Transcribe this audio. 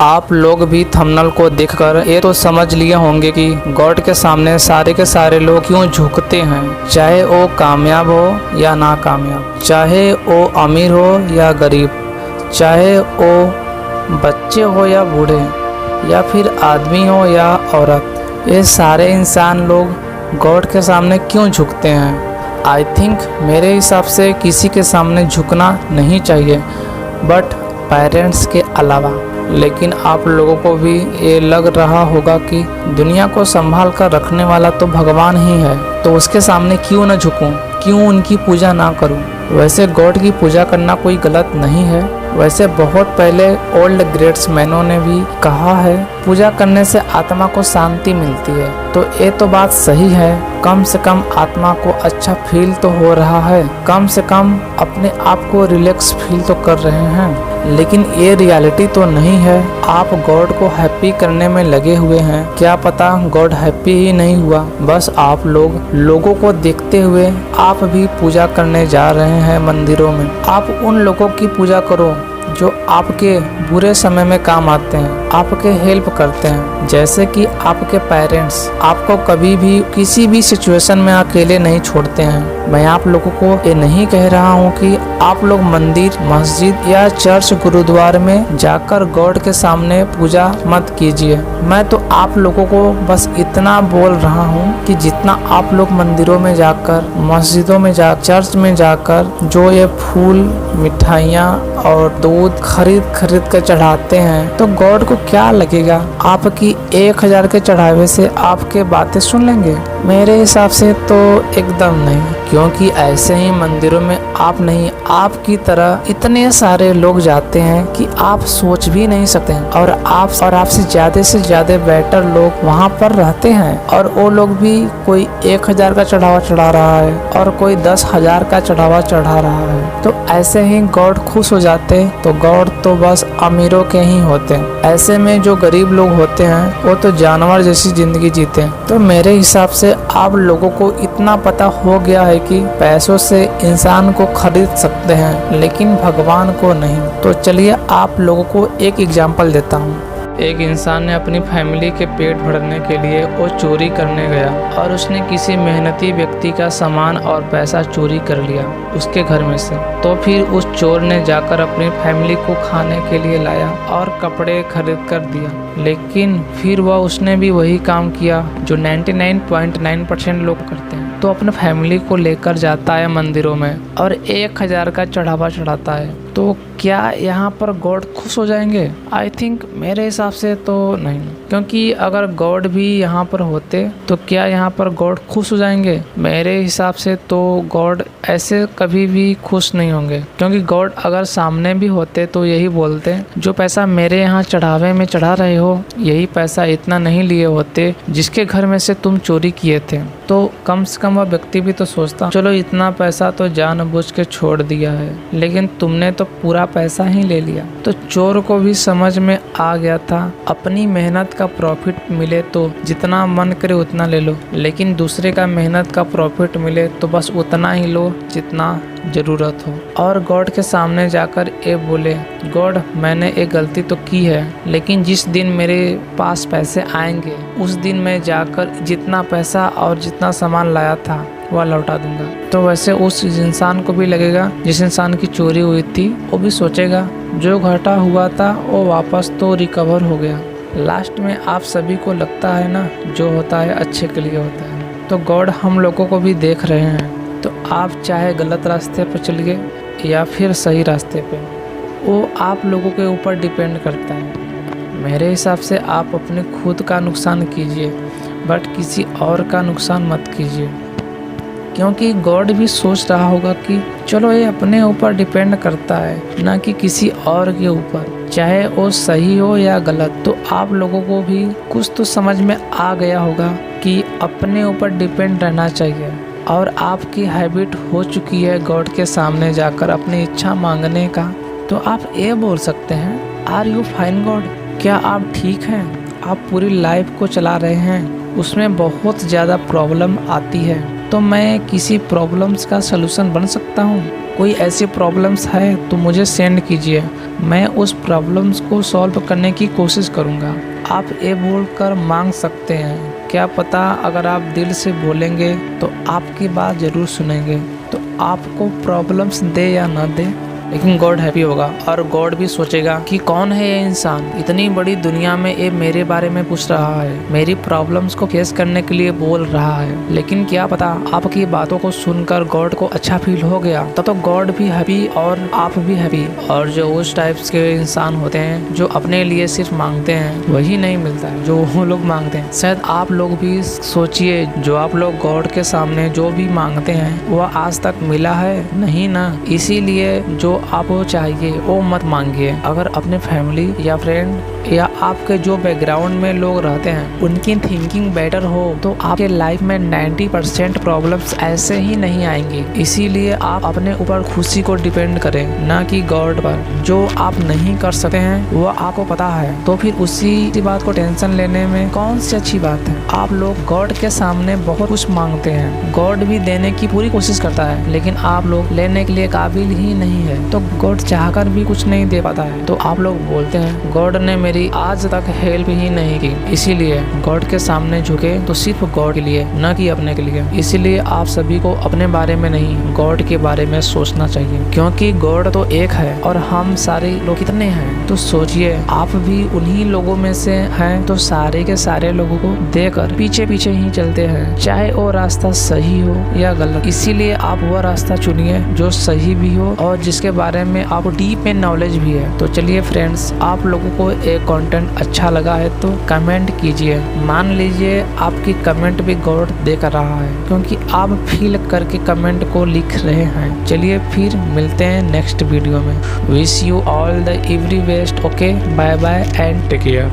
आप लोग भी थंबनेल को देखकर ये तो समझ लिए होंगे कि गॉड के सामने सारे के सारे लोग क्यों झुकते हैं, चाहे वो कामयाब हो या नाकामयाब, चाहे वो अमीर हो या गरीब, चाहे वो बच्चे हो या बूढ़े, या फिर आदमी हो या औरत। ये सारे इंसान लोग गॉड के सामने क्यों झुकते हैं? आई थिंक मेरे हिसाब से किसी के सामने झुकना नहीं चाहिए, बट पेरेंट्स के अलावा। लेकिन आप लोगों को भी ये लग रहा होगा कि दुनिया को संभाल कर रखने वाला तो भगवान ही है, तो उसके सामने क्यों न झुकूं, क्यों उनकी पूजा ना करूं। वैसे गॉड की पूजा करना कोई गलत नहीं है। वैसे बहुत पहले ओल्ड ग्रेट्स मैनों ने भी कहा है, पूजा करने से आत्मा को शांति मिलती है। तो ये तो बात सही है, कम से कम आत्मा को अच्छा फील तो हो रहा है, कम से कम अपने आप को रिलैक्स फील तो कर रहे हैं। लेकिन ये रियलिटी तो नहीं है। आप गॉड को हैप्पी करने में लगे हुए हैं, क्या पता गॉड हैप्पी ही नहीं हुआ, बस आप लोगों को देखते हुए आप भी पूजा करने जा रहे हैं मंदिरों में। आप उन लोगों की पूजा करो जो आपके बुरे समय में काम आते हैं, आपके हेल्प करते हैं। जैसे कि आपके पेरेंट्स आपको कभी भी किसी भी सिचुएशन में अकेले नहीं छोड़ते हैं। मैं आप लोगों को ये नहीं कह रहा हूँ कि आप लोग मंदिर, मस्जिद या चर्च, गुरुद्वारे में जाकर गॉड के सामने पूजा मत कीजिए। मैं तो आप लोगों को बस इतना बोल रहा हूँ कि जितना आप लोग मंदिरों में जाकर, मस्जिदों में चर्च में जाकर जो ये फूल, मिठाइयाँ और दूध खरीद कर चढ़ाते हैं, तो गॉड को क्या लगेगा? आपकी 1000 के चढ़ावे से आपके बातें सुन लेंगे? मेरे हिसाब से तो एकदम नहीं, क्योंकि ऐसे ही मंदिरों में आप नहीं, आपकी तरह इतने सारे लोग जाते हैं कि आप सोच भी नहीं सकते हैं। और आपसे ज्यादा बेटर लोग वहाँ पर रहते हैं, और वो लोग भी कोई 1000 का चढ़ावा चढ़ा रहा है और कोई 10,000 का चढ़ावा चढ़ा रहा है। तो ऐसे ही गॉड खुश हो जाते, तो गॉड तो बस अमीरों के ही होते हैं। ऐसे में जो गरीब लोग होते हैं वो तो जानवर जैसी जिंदगी जीते हैं। तो मेरे हिसाब से आप लोगों को इतना पता हो गया है कि पैसों से इंसान को खरीद सकते हैं, लेकिन भगवान को नहीं। तो चलिए आप लोगों को एक एग्जाम्पल देता हूँ। एक इंसान ने अपनी फैमिली के पेट भरने के लिए वो चोरी करने गया, और उसने किसी मेहनती व्यक्ति का सामान और पैसा चोरी कर लिया उसके घर में से। तो फिर उस चोर ने जाकर अपनी फैमिली को खाने के लिए लाया और कपड़े खरीद कर दिया। लेकिन फिर उसने भी वही काम किया जो 99.9% लोग करते हैं। तो अपने फैमिली को लेकर जाता है मंदिरों में और 1000 का चढ़ावा चढ़ाता है। तो क्या यहाँ पर गॉड खुश हो जाएंगे? आई थिंक मेरे हिसाब से तो नहीं, क्योंकि अगर गॉड भी यहाँ पर होते तो क्या यहाँ पर गॉड खुश हो जाएंगे? मेरे हिसाब से तो गॉड ऐसे कभी भी खुश नहीं होंगे, क्योंकि गॉड अगर सामने भी होते तो यही बोलते, जो पैसा मेरे यहाँ चढ़ावे में चढ़ा रहे हो, यही पैसा इतना नहीं लिए होते जिसके घर में से तुम चोरी किए थे। तो कम से कम वह व्यक्ति भी तो सोचता, चलो इतना पैसा तो जानबूझ के छोड़ दिया है, लेकिन तुमने तो पूरा पैसा ही ले लिया। तो चोर को भी समझ में आ गया था, अपनी मेहनत का प्रॉफिट मिले तो जितना मन करे उतना ले लो, लेकिन दूसरे का मेहनत का प्रॉफिट मिले तो बस उतना ही लो जितना ज़रूरत हो। और गॉड के सामने जाकर ये बोले, गॉड मैंने एक गलती तो की है, लेकिन जिस दिन मेरे पास पैसे आएंगे उस दिन मैं जाकर जितना पैसा और जितना सामान लाया था वह लौटा दूंगा। तो वैसे उस इंसान को भी लगेगा, जिस इंसान की चोरी हुई थी, वो भी सोचेगा जो घाटा हुआ था वो वापस तो रिकवर हो गया। लास्ट में आप सभी को लगता है ना, जो होता है अच्छे के लिए होता है। तो गॉड हम लोगों को भी देख रहे हैं, तो आप चाहे गलत रास्ते पर चलिए या फिर सही रास्ते पे, वो आप लोगों के ऊपर डिपेंड करता है। मेरे हिसाब से आप अपने खुद का नुकसान कीजिए, बट किसी और का नुकसान मत कीजिए, क्योंकि गॉड भी सोच रहा होगा कि चलो ये अपने ऊपर डिपेंड करता है, ना कि किसी और के ऊपर, चाहे वो सही हो या गलत। तो आप लोगों को भी कुछ तो समझ में आ गया होगा कि अपने ऊपर डिपेंड रहना चाहिए। और आपकी हैबिट हो चुकी है गॉड के सामने जाकर अपनी इच्छा मांगने का, तो आप ये बोल सकते हैं, आर यू फाइन गॉड? क्या आप ठीक हैं? आप पूरी लाइफ को चला रहे हैं, उसमें बहुत ज़्यादा प्रॉब्लम आती है, तो मैं किसी प्रॉब्लम्स का सलूशन बन सकता हूँ? कोई ऐसी प्रॉब्लम्स है तो मुझे सेंड कीजिए, मैं उस प्रॉब्लम्स को सॉल्व करने की कोशिश करूँगा। आप ये बोलकर मांग सकते हैं, क्या पता अगर आप दिल से बोलेंगे तो आपकी बात ज़रूर सुनेंगे। तो आपको प्रॉब्लम्स दे या ना दे, लेकिन गॉड हैप्पी होगा और गॉड भी सोचेगा कि कौन है ये इंसान, इतनी बड़ी दुनिया में ये मेरे बारे में पूछ रहा है, मेरी प्रॉब्लम्स को फेस करने के लिए बोल रहा है। लेकिन क्या पता आपकी बातों को सुनकर गॉड को अच्छा फील हो गया, तब तो गॉड भी हैप्पी और आप भी हैप्पी। और जो उस टाइप्स के इंसान होते हैं जो अपने लिए सिर्फ मांगते हैं, वही नहीं मिलता है जो वो लोग मांगते हैं। शायद आप लोग भी सोचिए, जो आप लोग गॉड के सामने जो भी मांगते हैं वह आज तक मिला है नहीं ना। इसीलिए जो आपको चाहिए वो मत मांगिए। अगर अपने फैमिली या फ्रेंड या आपके जो बैकग्राउंड में लोग रहते हैं उनकी थिंकिंग बेटर हो तो आपके लाइफ में 90% प्रॉब्लम्स ऐसे ही नहीं आएंगी। इसीलिए आप अपने ऊपर खुशी को डिपेंड करें, ना कि गॉड पर। जो आप नहीं कर सकते हैं वो आपको पता है, तो फिर उसी बात को टेंशन लेने में कौन सी अच्छी बात है। आप लोग गॉड के सामने बहुत कुछ मांगते हैं, गॉड भी देने की पूरी कोशिश करता है, लेकिन आप लोग लेने के लिए काबिल ही नहीं है, तो गॉड चाहकर भी कुछ नहीं दे पाता है। तो आप लोग बोलते हैं गॉड ने मेरी आज तक हेल्प ही नहीं की। इसीलिए गॉड के सामने झुके तो सिर्फ गॉड के लिए, न कि अपने के लिए। इसीलिए आप सभी को अपने बारे में नहीं, गॉड के बारे में सोचना चाहिए, क्योंकि गॉड तो एक है और हम सारे लोग कितने हैं। तो सोचिए, आप भी उन्हीं लोगों में से हैं तो सारे के सारे लोगों को देकर पीछे पीछे ही चलते हैं, चाहे वो रास्ता सही हो या गलत। इसीलिए आप वह रास्ता चुनिए जो सही भी हो और जिसके बारे में आपको डीप में नॉलेज भी है। तो चलिए फ्रेंड्स, आप लोगों को एक कंटेंट अच्छा लगा है तो कमेंट कीजिए। मान लीजिए आपकी कमेंट भी गॉड देख रहा है, क्योंकि आप फील करके कमेंट को लिख रहे हैं। चलिए फिर मिलते हैं नेक्स्ट वीडियो में। Wish you all the every best. Okay, bye bye and take care.